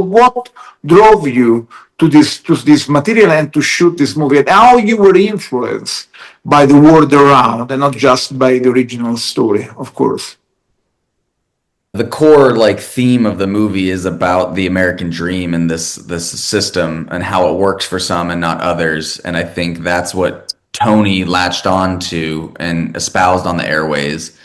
what drove you to this material and to shoot this movie, and how you were influenced by the world around and not just by the original story, of course. The core theme of the movie is about the American dream and this system and how it works for some and not others. And I think that's what Tony latched on to and espoused on the airways.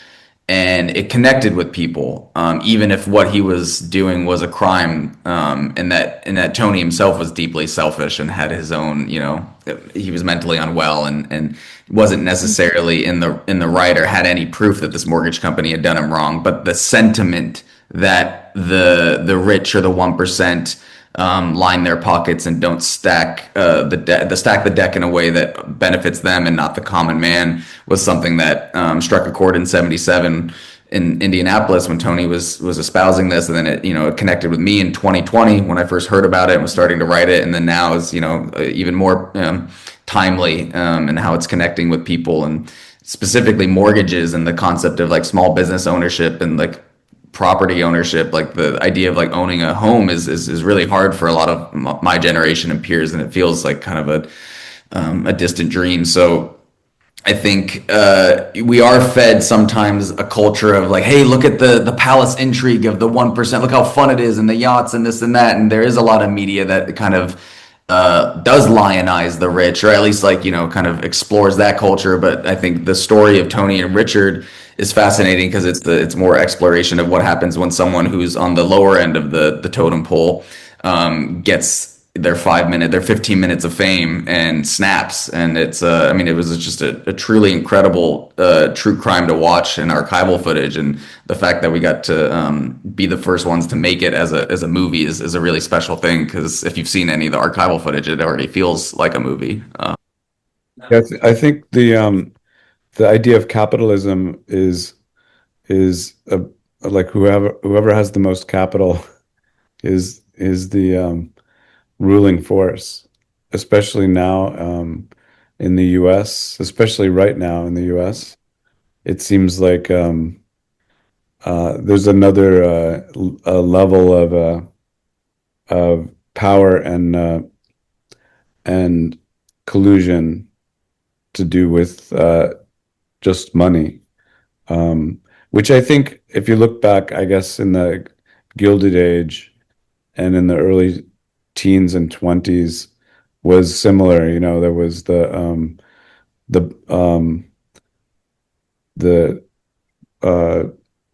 And it connected with people, even if what he was doing was a crime, and that Tony himself was deeply selfish and had his own, he was mentally unwell and wasn't necessarily in the right or had any proof that this mortgage company had done him wrong. But the sentiment that the rich or the 1% line their pockets and don't stack the deck in a way that benefits them and not the common man was something that struck a chord in '77 in Indianapolis when Tony was espousing this, and then it connected with me in 2020 when I first heard about it and was starting to write it, and then now is even more timely and how it's connecting with people, and specifically mortgages and the concept of small business ownership and property ownership. The idea of owning a home is really hard for a lot of my generation and peers, and it feels like kind of a distant dream. So I think we are fed sometimes a culture of hey, look at the palace intrigue of the 1%, look how fun it is, and the yachts and this and that, and there is a lot of media that kind of does lionize the rich, or at least kind of explores that culture. But I think the story of Tony and Richard is fascinating because it's more exploration of what happens when someone who's on the lower end of the totem pole gets their 15 minutes of fame and snaps. And it's it was just a truly incredible true crime to watch in archival footage, and the fact that we got to be the first ones to make it as a movie is a really special thing, because if you've seen any of the archival footage, it already feels like a movie. Yeah, I think the idea of capitalism is whoever has the most capital is the ruling force, especially now in the US, especially right now in the US. It seems like there's another level of power and collusion to do with just money, which I think, if you look back, I guess in the Gilded Age and in the early teens and 20s, was similar. There was the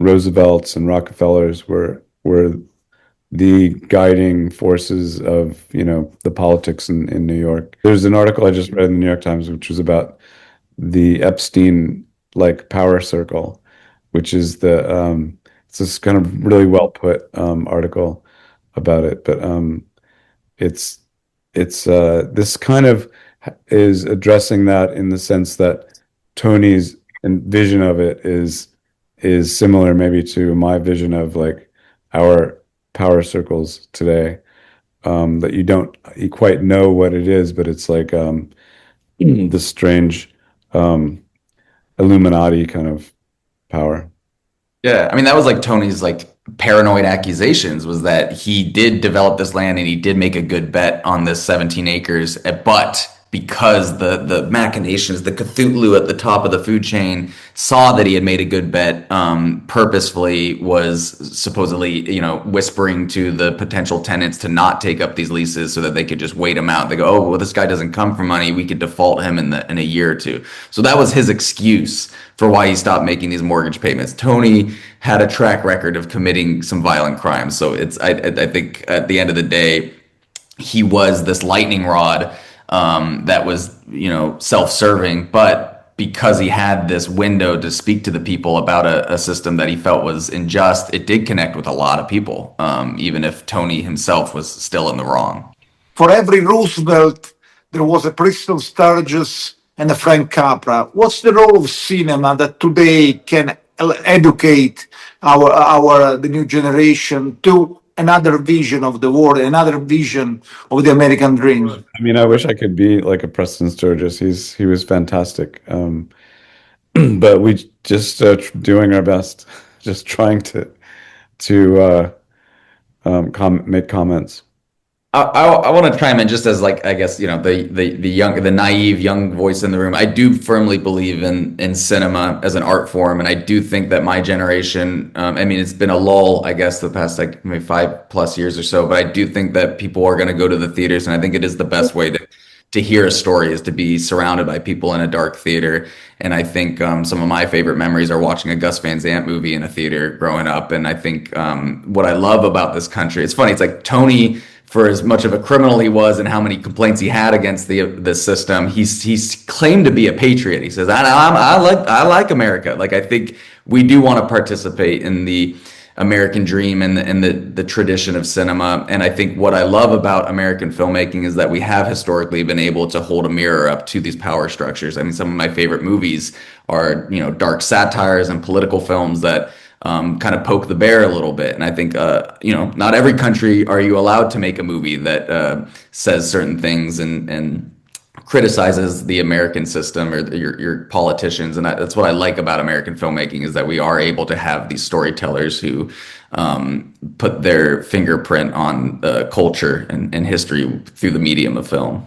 Roosevelts and Rockefellers were the guiding forces of the politics in New York. There's an article I just read in the New York Times which was about the Epstein power circle, which is it's this kind of really well put article about it, but it's this kind of is addressing that in the sense that Tony's vision of it is similar maybe to my vision of our power circles today, that you quite know what it is, but it's this strange Illuminati kind of power. Yeah, that was Tony's paranoid accusations, was that he did develop this land and he did make a good bet on this 17 acres, but because the machinations, the Cthulhu at the top of the food chain saw that he had made a good bet, purposefully was supposedly, whispering to the potential tenants to not take up these leases so that they could just wait him out. They go, oh, well, this guy doesn't come for money, we could default him in a year or two. So that was his excuse for why he stopped making these mortgage payments. Tony had a track record of committing some violent crimes. So I think at the end of the day, he was this lightning rod that was, self-serving, but because he had this window to speak to the people about a system that he felt was unjust, it did connect with a lot of people, even if Tony himself was still in the wrong. For every Roosevelt, there was a Preston Sturges and a Frank Capra. What's the role of cinema that today can educate the new generation to another vision of the world, another vision of the American dream? I wish I could be like a Preston Sturges. He was fantastic. But we just doing our best, just trying to make comments. I want to chime in just as like I guess the naive young voice in the room. I do firmly believe in cinema as an art form, and I do think that my generation. I mean, it's been a lull, I guess, the past like maybe 5+ years or so. But I do think that people are going to go to the theaters, and I think it is the best way to hear a story is to be surrounded by people in a dark theater. And I think some of my favorite memories are watching a Gus Van Sant movie in a theater growing up. And I think what I love about this country, it's funny, it's like Tony, for as much of a criminal he was and how many complaints he had against the system, he's claimed to be a patriot. He says, I like America. Like, I think we do want to participate in the American dream and the tradition of cinema. And I think what I love about American filmmaking is that we have historically been able to hold a mirror up to these power structures. I mean, some of my favorite movies are, dark satires and political films that kind of poke the bear a little bit. And I think, not every country are you allowed to make a movie that says certain things and criticizes the American system or your politicians. And that's what I like about American filmmaking is that we are able to have these storytellers who put their fingerprint on culture and history through the medium of film.